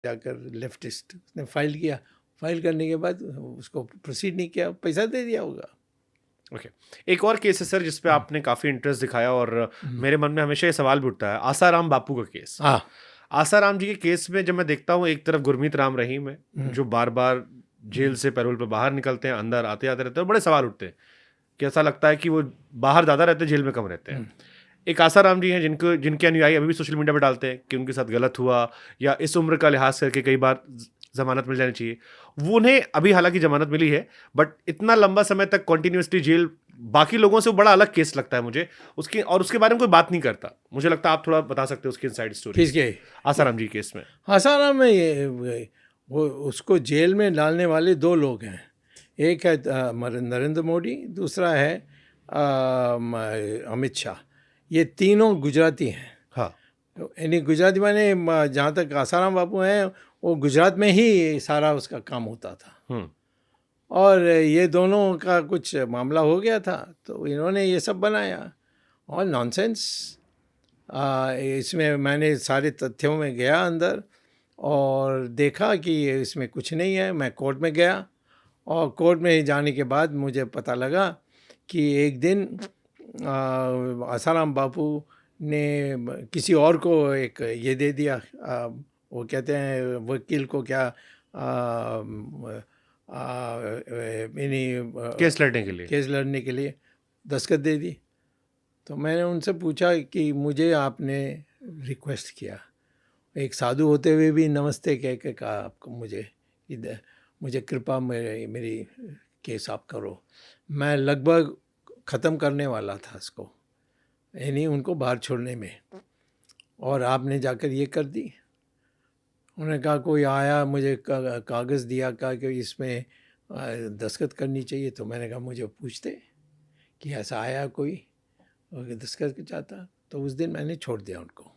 जाकर लेफ्टिस्ट ने फाइल किया, फाइल करने के बाद उसको प्रोसीड नहीं किया, पैसा दे दिया होगा। ओके, एक और केस है सर जिस पे आपने काफ़ी इंटरेस्ट दिखाया और मेरे मन में हमेशा ये सवाल भी उठता है, आसाराम बापू का केस। हाँ, आसाराम जी के केस में जब मैं देखता हूँ, एक तरफ गुरमीत राम रहीम है जो बार बार जेल से पैरोल पर बाहर निकलते हैं, अंदर आते आते रहते हैं, बड़े सवाल उठते हैं कि ऐसा लगता है कि वो बाहर ज़्यादा रहते हैं, जेल में कम रहते हैं। एक आसाराम जी हैं जिनके अनुयायी अभी भी सोशल मीडिया पर डालते हैं कि उनके साथ गलत हुआ या इस उम्र का लिहाज करके कई बार जमानत मिल जानी चाहिए। वो उन्हें अभी हालांकि जमानत मिली है, बट इतना लंबा समय तक कॉन्टिन्यूसली जेल बाकी लोगों से बड़ा अलग केस लगता है मुझे उसकी, और उसके बारे में कोई बात नहीं करता। मुझे लगता है आप थोड़ा बता सकते हो उसकी इनसाइड स्टोरी किसके? आसाराम जी केस में। आसाराम में वो उसको जेल में डालने वाले दो लोग हैं, एक है नरेंद्र मोदी, दूसरा है अमित शाह। ये तीनों गुजराती हैं। हाँ, यानी गुजराती माने जहाँ तक आसाराम बापू हैं वो गुजरात में ही सारा उसका काम होता था। और ये दोनों का कुछ मामला हो गया था तो इन्होंने ये सब बनाया और नॉनसेंस। इसमें मैंने सारे तथ्यों में गया अंदर और देखा कि इसमें कुछ नहीं है। मैं कोर्ट में गया और कोर्ट में जाने के बाद मुझे पता लगा कि एक दिन आसाराम बापू ने किसी और को एक ये दे दिया, वो कहते हैं वकील को क्या, केस लड़ने के लिए दस्तखत दे दी। तो मैंने उनसे पूछा कि मुझे आपने रिक्वेस्ट किया, एक साधु होते हुए भी नमस्ते कह के कहा आपको मुझे कृपा मेरी केस आप करो। मैं लगभग ख़त्म करने वाला था इसको, यानी उनको बाहर छोड़ने में, और आपने जाकर ये कर दी। उन्होंने कहा कोई आया मुझे कागज़ दिया, कहा कि इसमें दस्तखत करनी चाहिए। तो मैंने कहा मुझे पूछते कि ऐसा आया कोई और दस्तखत चाहता, तो उस दिन मैंने छोड़ दिया उनको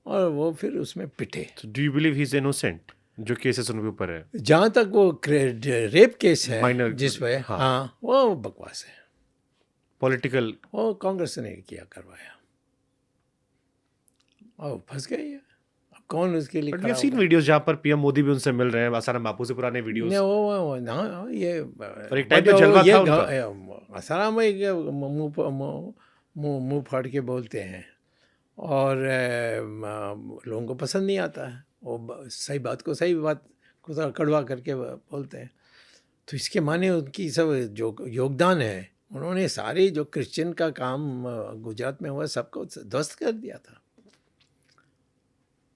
और वो फिर उसमें पिटे। Do you believe he is innocent जो केसेस उनके ऊपर है? जहाँ तक वो रेप केस है Minor, जिस पे, हाँ। हाँ वो बकवास है। पॉलिटिकल, वो कांग्रेस ने किया करवाया और फंस गए। अब कौन उसके लिए बट वी खड़ा हैव सीन होगा? वीडियोस जहां पर पीएम मोदी भी उनसे मिल रहे हैं, आसाराम बापू से पुराने वीडियोस। नहीं वो ना ये और एक टाइम पे जलवा था उनका। आसाराम मुंह फाड़ के बोलते हैं और लोगों को पसंद नहीं आता है। वो सही बात को कड़वा करके बोलते हैं। तो इसके माने उनकी सब जो योगदान है, उन्होंने सारे जो क्रिश्चियन का काम गुजरात में हुआ सबको ध्वस्त कर दिया था।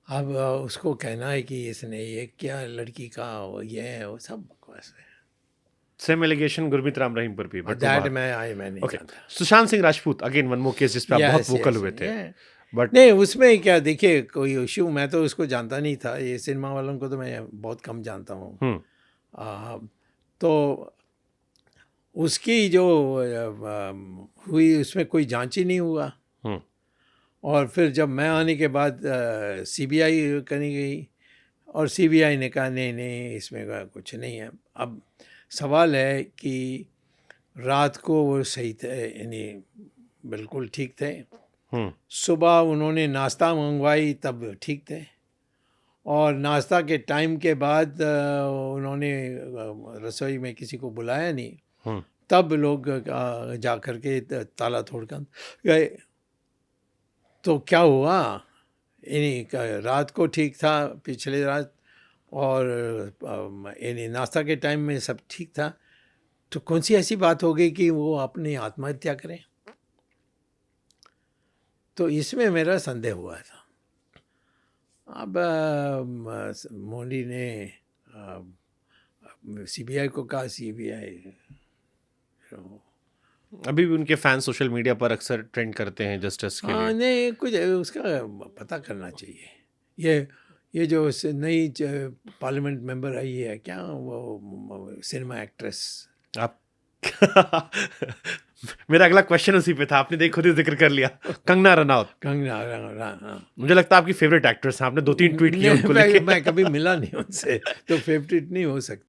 अब उसको कहना है कि इसने ये क्या लड़की का ये है, वो सब बकवास है। सेम एलिगेशन गुरमीत राम रहीम पर भी, बट दैट मैं नहीं जानता। Sushant Singh Rajput again one more case जिस पे आप बहुत वोकल हुए थे। बट नहीं उसमें क्या, देखिए कोई इशू, मैं तो उसको जानता नहीं था, ये सिनेमा वालों को तो मैं बहुत कम जानता हूँ। तो उसकी जो हुई उसमें कोई जांच ही नहीं हुआ। और फिर जब मैं आने के बाद सीबीआई करनी गई और सीबीआई ने कहा नहीं इसमें कुछ नहीं है। अब सवाल है कि रात को वो सही थे, यानी बिल्कुल ठीक थे। सुबह उन्होंने नाश्ता मंगवाई तब ठीक थे, और नाश्ता के टाइम के बाद उन्होंने रसोई में किसी को बुलाया नहीं, तब लोग जा कर के ताला तोड़कर गए। तो क्या हुआ, यानी रात को ठीक था पिछले रात, और यानी नाश्ता के टाइम में सब ठीक था, तो कौन सी ऐसी बात हो गई कि वो अपनी आत्महत्या करें? तो इसमें मेरा संदेह हुआ था। अब मोदी ने सीबीआई को कहा, सीबीआई अभी भी उनके फैन सोशल मीडिया पर अक्सर ट्रेंड करते हैं जस्टिस के लिए। नहीं कुछ उसका पता करना चाहिए। ये जो नई पार्लियामेंट मेंबर आई है क्या, वो सिनेमा एक्ट्रेस, आप मेरा अगला क्वेश्चन उसी पे था, आपने खुद ही जिक्र कर लिया, कंगना रनौत। मुझे लगता है आपकी फेवरेट एक्ट्रेस है, आपने 2-3 ट्वीट किए उनको लेके। मैं कभी मिला नहीं उनसे तो फेवरेट नहीं हो सकता।